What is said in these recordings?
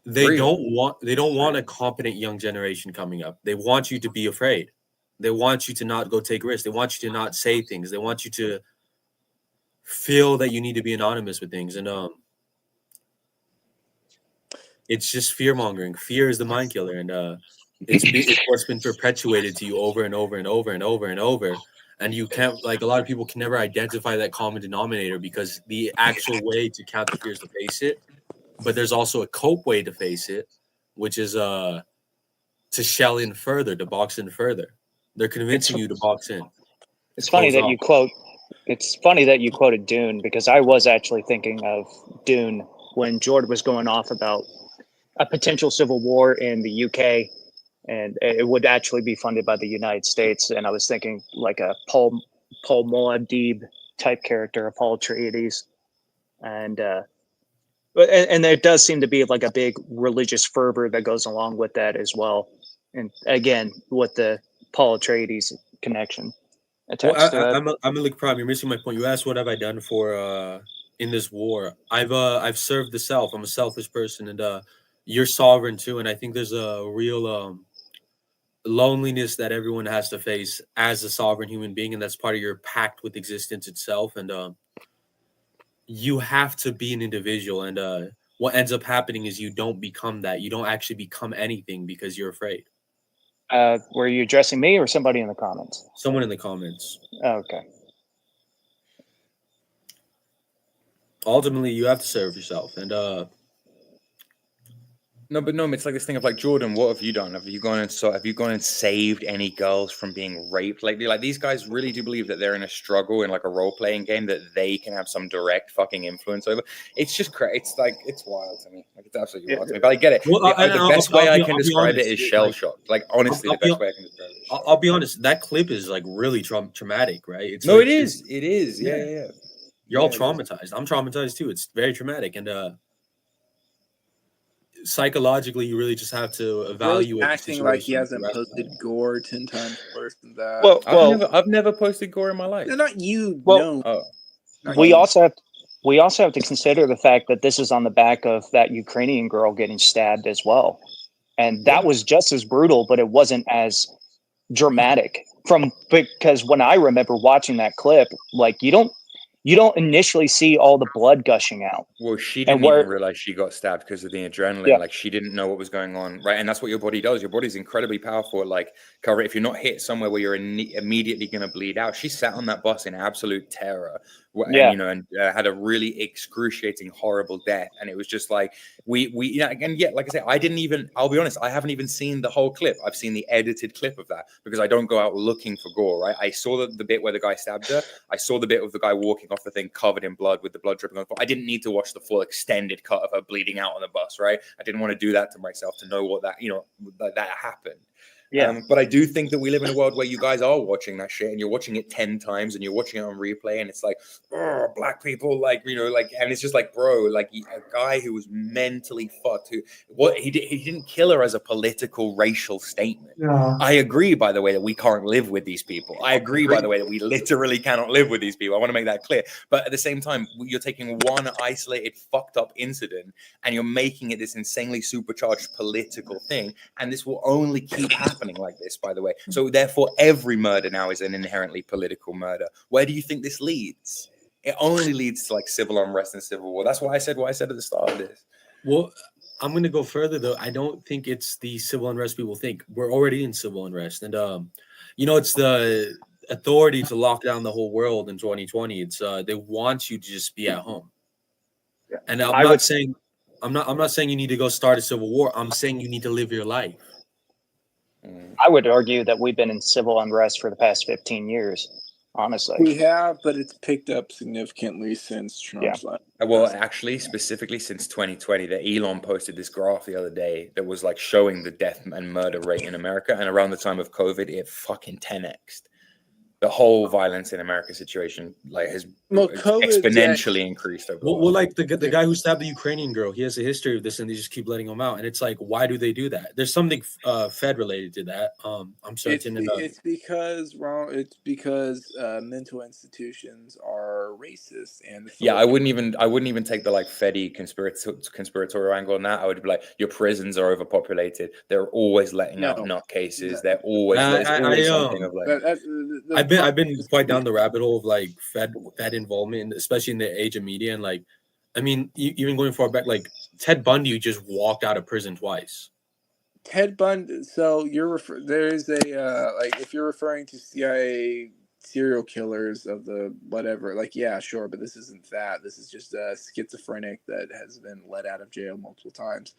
They don't want a competent young generation coming up. They want you to be afraid. They want you to not go take risks. They want you to not say things. They want you to feel that you need to be anonymous with things. And it's just fear mongering. Fear is the mind killer, and it's what's been perpetuated to you over and over and over and over and over. And you can't, like, a lot of people can never identify that common denominator, because the actual way to counter fear is to face it. But there's also a cope way to face it, which is to shell in further, to box in further. They're convincing you to box in. It's funny that you quote. It's funny that you quoted Dune, because I was actually thinking of Dune when Jordan was going off about a potential civil war in the UK, and it would actually be funded by the United States. And I was thinking like a Paul Muad'Dib type character, a Paul Atreides, and there does seem to be like a big religious fervor that goes along with that as well. And again, with the Paul Atreides connection attached to that. I'm a prime. You're missing my point. You asked what have I done for in this war. I've served the self. I'm a selfish person, and you're sovereign too. And I think there's a real loneliness that everyone has to face as a sovereign human being, and that's part of your pact with existence itself. And you have to be an individual. And what ends up happening is you don't become that. You don't actually become anything because you're afraid. Were you addressing me or somebody in the comments? Someone in the comments. Okay. Ultimately, you have to serve yourself, and No, it's like this thing of like, Jordan, what have you done? Have you gone and saved any girls from being raped lately? Like, these guys really do believe that they're in a struggle in like a role playing game that they can have some direct fucking influence over. It's just it's like, it's wild to me. Like, it's absolutely wild to me. But I get it. Well, the best way I can describe it is shell shock. Like, honestly, the best way I can describe it. I'll be honest. That clip is like really traumatic, right? It's it is. It is. Yeah. You're all traumatized. I'm traumatized too. It's very traumatic, and psychologically, you really just have to evaluate. Acting like he hasn't posted gore 10 times worse than that. Well, I've never posted gore in my life. No, not you. Well, no. We also have to consider the fact that this is on the back of that Ukrainian girl getting stabbed as well, and that was just as brutal, but it wasn't as dramatic. Because when I remember watching that clip, like you don't initially see all the blood gushing out. Well, she didn't even realize she got stabbed because of the adrenaline. Yeah. Like, she didn't know what was going on, right? And that's what your body does. Your body's incredibly powerful. Like, cover it. If you're not hit somewhere where you're immediately going to bleed out. She sat on that bus in absolute terror, and had a really excruciating, horrible death. And it was just like like I say, I'll be honest, I haven't even seen the whole clip. I've seen the edited clip of that because I don't go out looking for gore, right? I saw the bit where the guy stabbed her. I saw the bit of the guy walking off the thing covered in blood with the blood dripping on the floor. I didn't need to watch the full extended cut of her bleeding out on the bus, right? I didn't want to do that to myself to know what that happened. Yeah, but I do think that we live in a world where you guys are watching that shit and you're watching it 10 times and you're watching it on replay and it's like, oh, black people, and it's just like, bro, like a guy who was mentally fucked, he didn't kill her as a political racial statement. Yeah. I agree, by the way, that we can't live with these people. I agree, by the way, that we literally cannot live with these people. I want to make that clear. But at the same time, you're taking one isolated fucked up incident and you're making it this insanely supercharged political thing, and this will only keep happening like this, by the way. So therefore, every murder now is an inherently political murder. Where do you think this leads? It only leads to like civil unrest and civil war. That's why I said what I said at the start of this. Well, I'm going to go further though. I don't think it's the civil unrest people think. We're already in civil unrest, and it's the authority to lock down the whole world in 2020. It's they want you to just be at home. And I'm not saying you need to go start a civil war. I'm saying you need to live your life. I would argue that we've been in civil unrest for the past 15 years, honestly. We have, but it's picked up significantly since Trump's life. Well, actually, specifically since 2020, that Elon posted this graph the other day that was like showing the death and murder rate in America. And around the time of COVID, it fucking 10x'd. The whole violence in America situation has exponentially increased over. Well, like the guy who stabbed the Ukrainian girl, he has a history of this, and they just keep letting him out. And it's like, why do they do that? There's something Fed related to that. I'm certain. It's because mental institutions are are racist. And the I wouldn't even take the like Fedi conspiratorial angle on that. I would be like, your prisons are overpopulated. They're always letting out nutcases. They're always there's always something of like. I've been quite down the rabbit hole of like Fed involvement, especially in the age of media, and like, I mean, even going far back, like Ted Bundy just walked out of prison twice. Ted Bundy. So there's a like if you're referring to CIA serial killers of the whatever, like yeah, sure, but this isn't that. This is just a schizophrenic that has been let out of jail multiple times.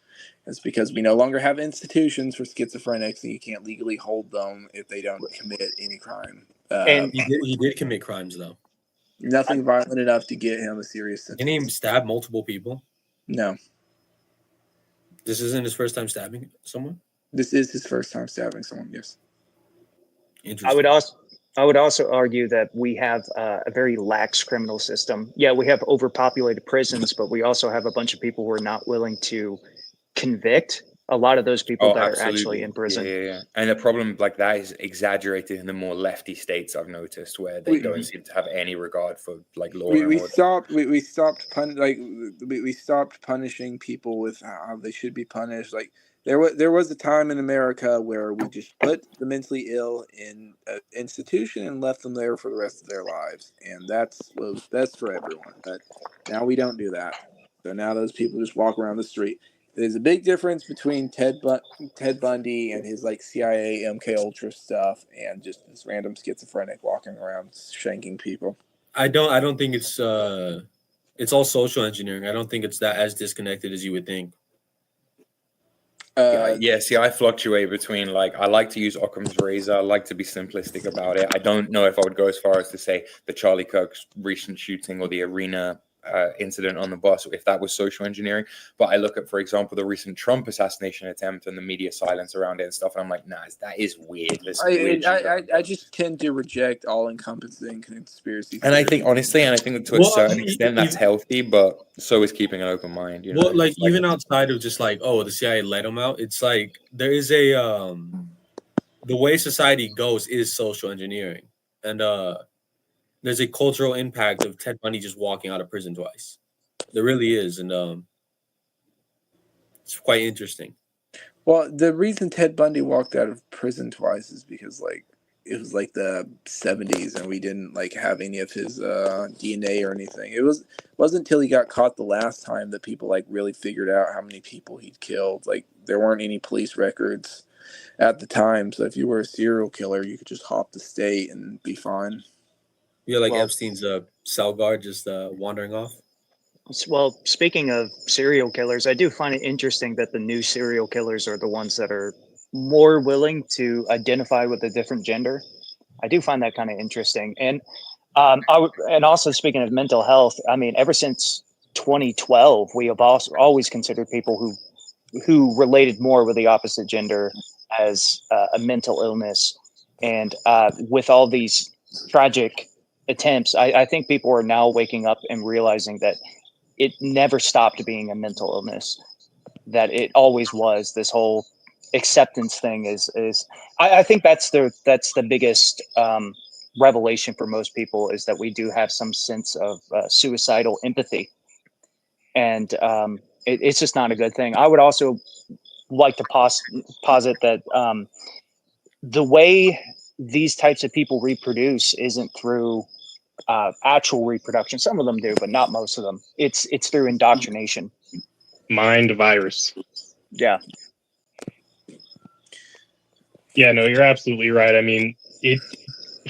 It's because we no longer have institutions for schizophrenics, and you can't legally hold them if they don't commit any crime. And he did commit crimes though. Nothing violent enough to get him a serious sentence. Didn't he stab multiple people? No. This isn't his first time stabbing someone? This is his first time stabbing someone, yes. Interesting. I would also argue that we have a very lax criminal system. Yeah, we have overpopulated prisons, but we also have a bunch of people who are not willing to convict a lot of those people that are actually in prison. Yeah. And the problem like that is exaggerated in the more lefty states, I've noticed, where they don't seem to have any regard for like law and order. We stopped punishing people with how they should be punished. Like there was a time in America where we just put the mentally ill in an institution and left them there for the rest of their lives, and that's for everyone. But now we don't do that. So now those people just walk around the street. There's a big difference between Ted Bundy and his like CIA MK Ultra stuff and just this random schizophrenic walking around shanking people. I don't think it's all social engineering. I don't think it's that as disconnected as you would think. See, I fluctuate between like I like to use Occam's razor. I like to be simplistic about it. I don't know if I would go as far as to say the Charlie Kirk's recent shooting or the arena incident on the bus, if that was social engineering. But I look at, for example, the recent Trump assassination attempt and the media silence around it and stuff, and I'm like, nah, that is weird. I just tend to reject all-encompassing conspiracy theories. And I think, honestly, to a certain extent, that's healthy, but so is keeping an open mind. You know? Well, like even outside of just like, oh, the CIA let him out, it's like there is a the way society goes is social engineering, and there's a cultural impact of Ted Bundy just walking out of prison twice. There really is, and it's quite interesting. Well, the reason Ted Bundy walked out of prison twice is because like it was like the 70s and we didn't like have any of his DNA or anything. It wasn't until he got caught the last time that people like really figured out how many people he'd killed. Like there weren't any police records at the time, so if you were a serial killer, you could just hop the state and be fine. Yeah, like Epstein's cell guard just wandering off. Well, speaking of serial killers, I do find it interesting that the new serial killers are the ones that are more willing to identify with a different gender. I do find that kind of interesting. And and also speaking of mental health, I mean, ever since 2012, we have also always considered people who related more with the opposite gender as a mental illness. And with all these tragic attempts, I think people are now waking up and realizing that it never stopped being a mental illness, that it always was. This whole acceptance thing is I think that's the biggest revelation for most people, is that we do have some sense of suicidal empathy, and it's just not a good thing. I would also like to posit that the way these types of people reproduce isn't through actual reproduction. Some of them do, but not most of them. It's through indoctrination. Mind virus. Yeah. Yeah, no, you're absolutely right. I mean,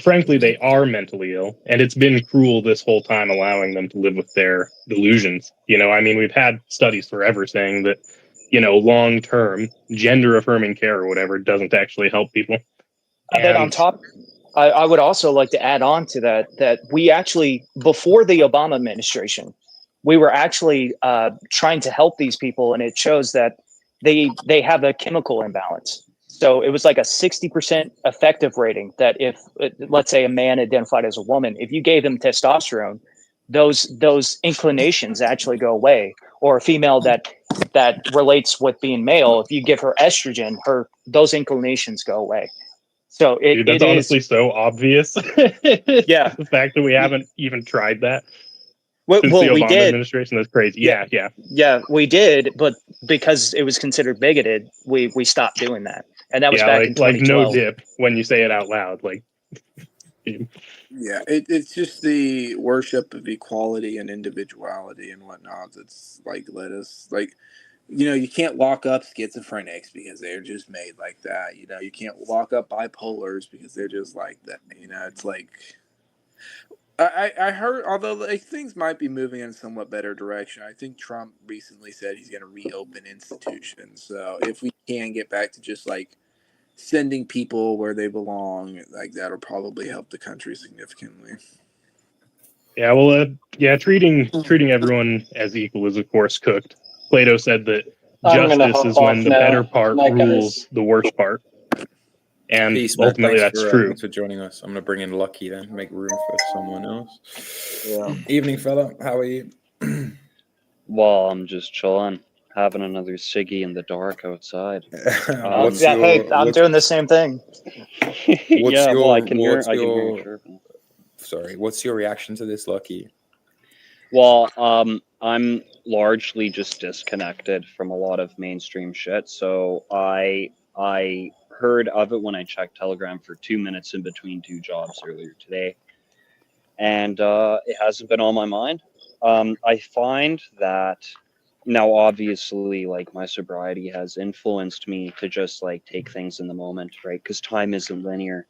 frankly, they are mentally ill, and it's been cruel this whole time allowing them to live with their delusions. You know, I mean, we've had studies forever saying that, you know, long-term gender-affirming care or whatever doesn't actually help people. And then on top, I would also like to add on to that we actually, before the Obama administration, we were actually trying to help these people, and it shows that they have a chemical imbalance. So it was like a 60% effective rating that if, let's say, a man identified as a woman, if you gave them testosterone, those inclinations actually go away. Or a female that relates with being male, if you give her estrogen, those inclinations go away. So Dude, that's honestly so obvious. Yeah. The fact that we haven't even tried that. since the we Obama did. administration. That's crazy. Yeah, we did, but because it was considered bigoted, we stopped doing that, and that was back in 2012. like no dip when you say it out loud. Like, Yeah, it's just the worship of equality and individuality and whatnot that's like led us like, you can't lock up schizophrenics because they're just made like that. You can't lock up bipolars because they're just like that. It's like I heard, although like things might be moving in a somewhat better direction. I think Trump recently said he's going to reopen institutions. So if we can get back to just like sending people where they belong, like that'll probably help the country significantly. yeah. Well, treating everyone as equal is of course cooked. Plato said that justice is when the better part rules the worse part, and Peace, man. ultimately that's true. Thanks for joining us. I'm gonna bring in Lucky then, make room for someone else. Yeah. Evening, fella. How are you? Well, I'm just chilling, having another ciggy in the dark outside. I'm doing the same thing. I can hear you chirping. Sorry, what's your reaction to this, Lucky? Well, I'm largely just disconnected from a lot of mainstream shit, so I heard of it when I checked Telegram for 2 minutes in between two jobs earlier today, and it hasn't been on my mind. I find that now, obviously, like my sobriety has influenced me to just like take things in the moment, right? Because time isn't linear,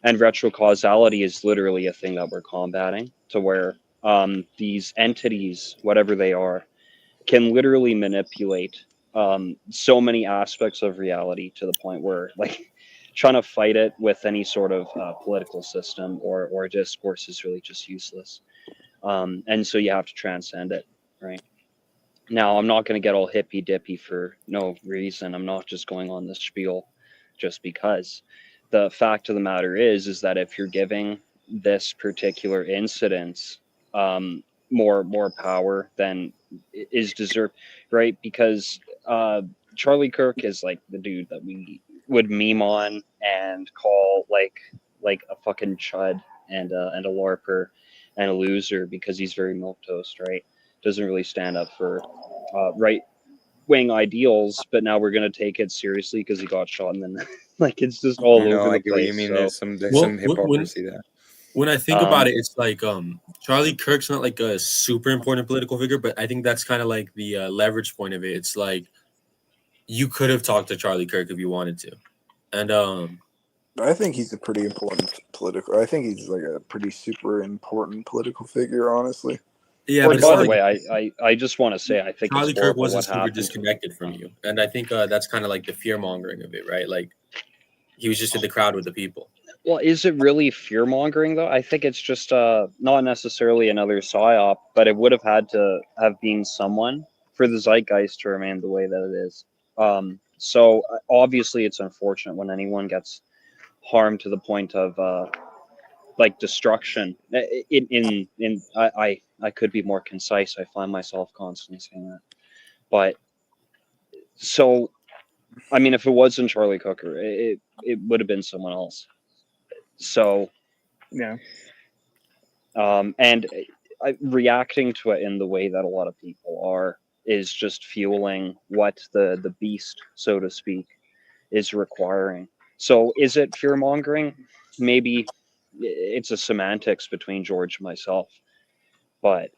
and retrocausality is literally a thing that we're combating. To where these entities, whatever they are, can literally manipulate so many aspects of reality to the point where like trying to fight it with any sort of political system or discourse is really just useless. And so you have to transcend it, right? Now, I'm not going to get all hippy dippy for no reason. I'm not just going on this spiel just because. The fact of the matter is that if you're giving this particular incident more power than is deserved, right? Because Charlie Kirk is like the dude that we would meme on and call like a fucking chud and a larper and a loser because he's very milquetoast, right? Doesn't really stand up for right wing ideals, but now we're going to take it seriously because he got shot, and then like it's just all over the place. What you mean. So, There's some hypocrisy there. When I think about it, it's like Charlie Kirk's not like a super important political figure, but I think that's kind of like the leverage point of it. It's like you could have talked to Charlie Kirk if you wanted to, and I think he's a pretty important political. I think he's like a pretty super important political figure, honestly. Yeah, but by the like, way, I just want to say I think Charlie it's Kirk wasn't what super disconnected from you, and I think that's kind of like the fear mongering of it, right? Like he was just in the crowd with the people. Well, is it really fear mongering though? I think it's just not necessarily another psyop, but it would have had to have been someone for the zeitgeist to remain the way that it is. So obviously, it's unfortunate when anyone gets harmed to the point of like destruction. I could be more concise. I find myself constantly saying that, but so I mean, if it wasn't Charlie Cooker, it would have been someone else. So yeah, and reacting to it in the way that a lot of people are is just fueling what the beast, so to speak, is requiring. So is it fear mongering? Maybe it's a semantics between George and myself, but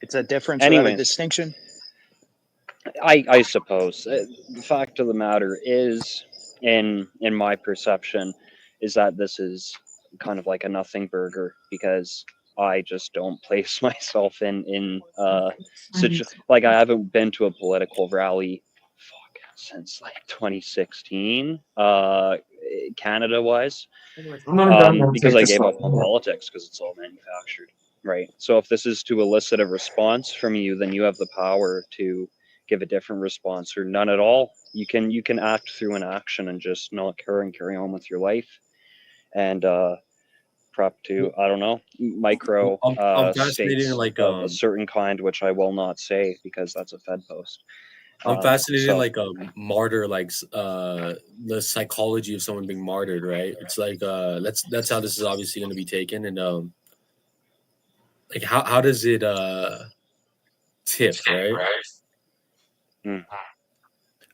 it's a difference, not a distinction. I suppose the fact of the matter is, in my perception, is that this is kind of like a nothing burger because I just don't place myself in such like I haven't been to a political rally since like 2016 Canada wise because I gave up on politics because it's all manufactured, right? So if this is to elicit a response from you, then you have the power to give a different response or none at all. You can act through an action and just not care and carry on with your life and prep to I don't know micro I'm states like of a certain kind, which I will not say because that's a Fed post. I'm fascinated, So like a martyr, like the psychology of someone being martyred, right? It's like that's how this is obviously going to be taken, and like how does it tip, right?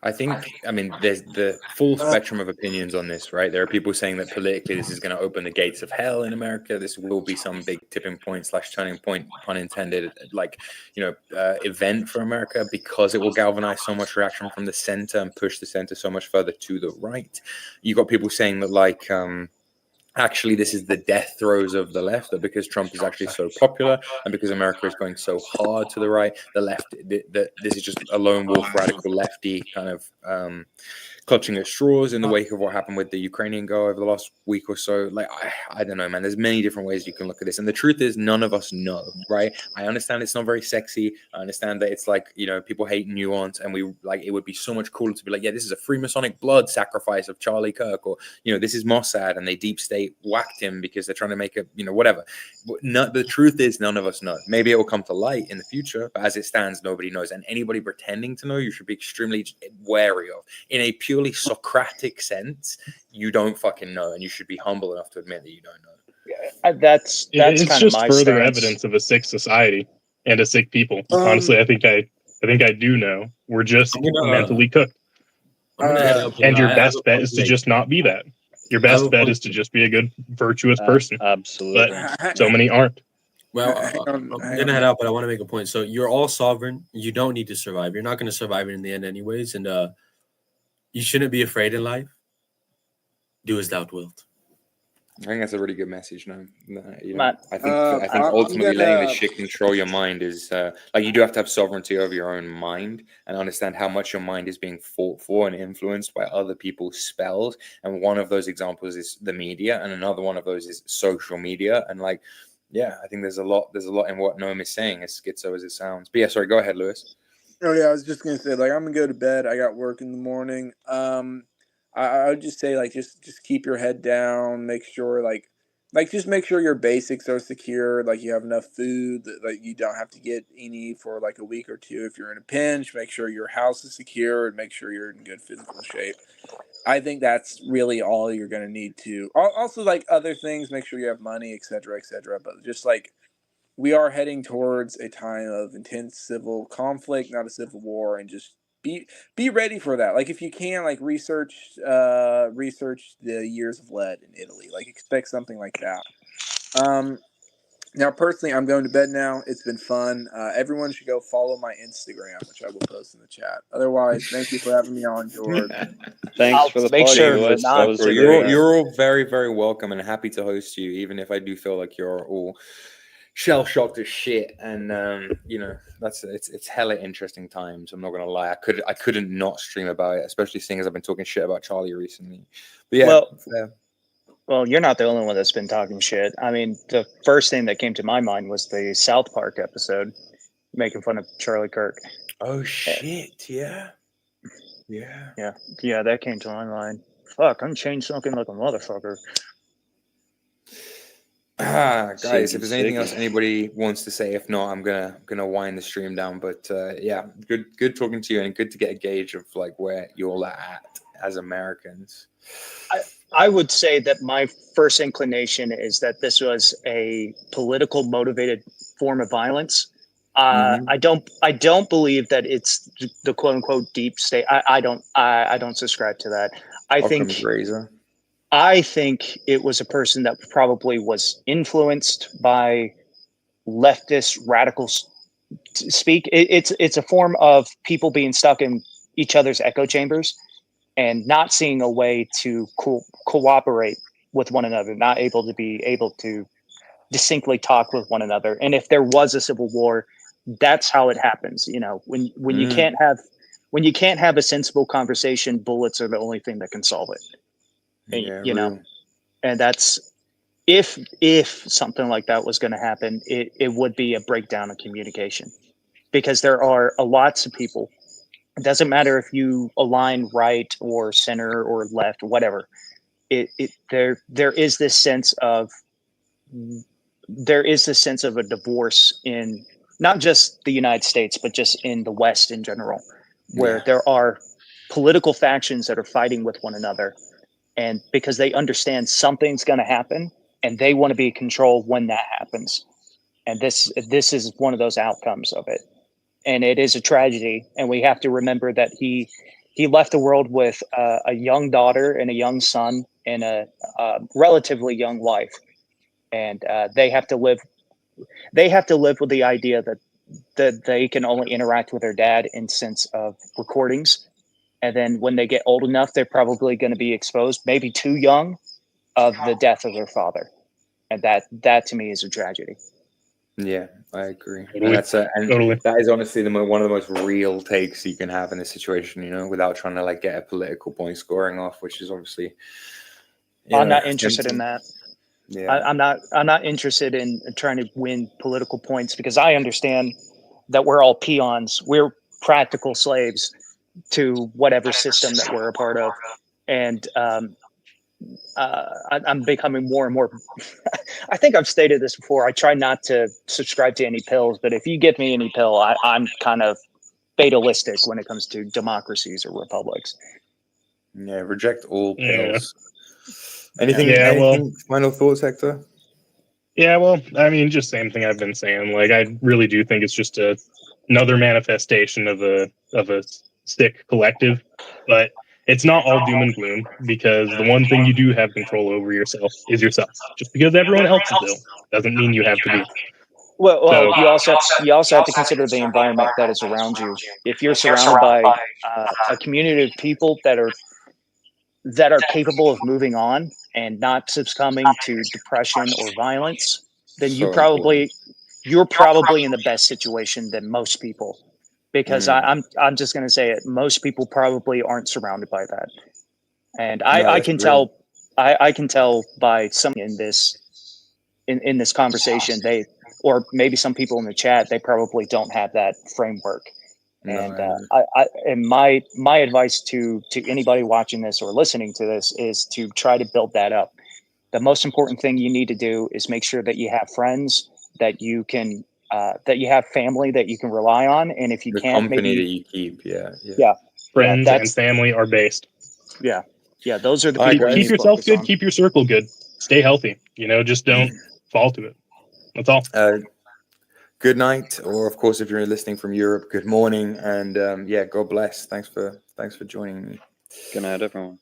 I think, I mean, there's the full spectrum of opinions on this, right? There are people saying that politically this is going to open the gates of hell in America. This will be some big tipping point / turning point, pun intended, like, event for America, because it will galvanize so much reaction from the center and push the center so much further to the right. You got people saying that, like, actually this is the death throes of the left, that because Trump is actually so popular and because America is going so hard to the right, the left, this is just a lone wolf radical lefty kind of clutching at straws in the wake of what happened with the Ukrainian girl over the last week or so. Like, I don't know, man. There's many different ways you can look at this. And the truth is, none of us know, right? I understand it's not very sexy. I understand that it's like, people hate nuance. And we like, it would be so much cooler to be like, yeah, this is a Freemasonic blood sacrifice of Charlie Kirk. Or, this is Mossad and they deep state whacked him because they're trying to make whatever. But the truth is, none of us know. Maybe it will come to light in the future. But as it stands, nobody knows. And anybody pretending to know, you should be extremely wary of. In a purely Socratic sense, you don't fucking know, and you should be humble enough to admit that you don't know. That's It's kind just of my further stance. evidence of a sick society and a sick people. Honestly, I think I do know. We're just mentally cooked. I'm gonna head up, and your I best bet is to just not be that. Your best bet is to just be a good, virtuous person. Absolutely. But so many aren't. Well, I'm gonna head out, but I want to make a point. So you're all sovereign. You don't need to survive. You're not going to survive it in the end, anyways. And you shouldn't be afraid in life. Do as thou wilt. I think that's a really good message. I think ultimately letting the shit control your mind is like, you do have to have sovereignty over your own mind and understand how much your mind is being fought for and influenced by other people's spells. And one of those examples is the media, and another one of those is social media. And like, yeah, I think there's a lot in what Noam is saying, as schizo as it sounds. But yeah, sorry, go ahead, Lewis. Oh yeah, I was just gonna say, like, I'm gonna go to bed. I got work in the morning. I would just say, like, just keep your head down. Make sure, just make sure your basics are secure. Like, you have enough food that, like, you don't have to get any for like a week or two if you're in a pinch. Make sure your house is secure and make sure you're in good physical shape. I think that's really all you're gonna need to. Also, like, other things, make sure you have money, etc., etc. But just like, we are heading towards a time of intense civil conflict, not a civil war, and just be ready for that. Like, if you can, like, research the years of lead in Italy. Like, expect something like that. Now, personally, I'm going to bed now. It's been fun. Everyone should go follow my Instagram, which I will post in the chat. Otherwise, thank you for having me on, George. Thanks for the make party, sure Lewis. not That was to- You're all very, very welcome and happy to host you, even if I do feel like you're all shell shocked as shit. And it's hella interesting times. I'm not gonna lie. I couldn't not stream about it, especially seeing as I've been talking shit about Charlie recently. But yeah. Well, you're not the only one that's been talking shit. I mean, the first thing that came to my mind was the South Park episode making fun of Charlie Kirk. Oh shit! Yeah. That came to my mind. Fuck, I'm chain smoking like a motherfucker. Guys, if there's anything else anybody wants to say, if not, I'm gonna wind the stream down. But yeah, good talking to you, and good to get a gauge of like where you're at as Americans. I would say that my first inclination is that this was a political motivated form of violence. I don't believe that it's the quote unquote deep state. I don't subscribe to that. I think it was a person that probably was influenced by leftist radicals speak. It's a form of people being stuck in each other's echo chambers and not seeing a way to cooperate with one another, not able to distinctly talk with one another. And if there was a civil war, that's how it happens. When you can't have a sensible conversation, bullets are the only thing that can solve it. And that's if something like that was going to happen, it would be a breakdown of communication, because there are lots of people. It doesn't matter if you align right or center or left, whatever. There is this sense of a divorce in not just the United States, but just in the West in general, where there are political factions that are fighting with one another, and because they understand something's going to happen and they want to be in control when that happens. And this is one of those outcomes of it. And it is a tragedy. And we have to remember that he left the world with a young daughter and a young son and a relatively young wife. And they have to live with the idea that they can only interact with their dad in sense of recordings. And then when they get old enough, they're probably going to be exposed, maybe too young, of the death of their father. And that to me is a tragedy. Yeah, I agree. Totally. And that is honestly one of the most real takes you can have in this situation, you know, without trying to like get a political point scoring off, which is obviously. I'm not interested in that. Yeah, I'm not interested in trying to win political points, because I understand that we're all peons. We're practical slaves to whatever system that we're a part of, and I'm becoming more and more. I think I've stated this before. I try not to subscribe to any pills, but if you give me any pill, I'm kind of fatalistic when it comes to democracies or republics. Yeah, reject all pills. Yeah. Anything final thoughts, Hector? Yeah, well, I mean, just same thing I've been saying. Like, I really do think it's just another manifestation of a sick collective, but it's not all doom and gloom, because the one thing you do have control over yourself is yourself. Just because everyone else is ill doesn't mean you have to be. Well, you also have to consider the environment that is around you. If you're surrounded by a community of people that are capable of moving on and not succumbing to depression or violence, then you're probably in the best situation than most people. Because I'm just going to say it, most people probably aren't surrounded by that. And I can tell by some in this conversation, or maybe some people in the chat, they probably don't have that framework. And and my advice to anybody watching this or listening to this is to try to build that up. The most important thing you need to do is make sure that you have friends, that you can that you have family that you can rely on, and if you can't, company maybe that you keep. Friends and family are based. Yeah, those are the people. Keep yourself good, keep your circle good, stay healthy. You know, just don't fall to it. That's all. Good night, or of course, if you're listening from Europe, good morning, and God bless. Thanks for joining me. Good night, everyone.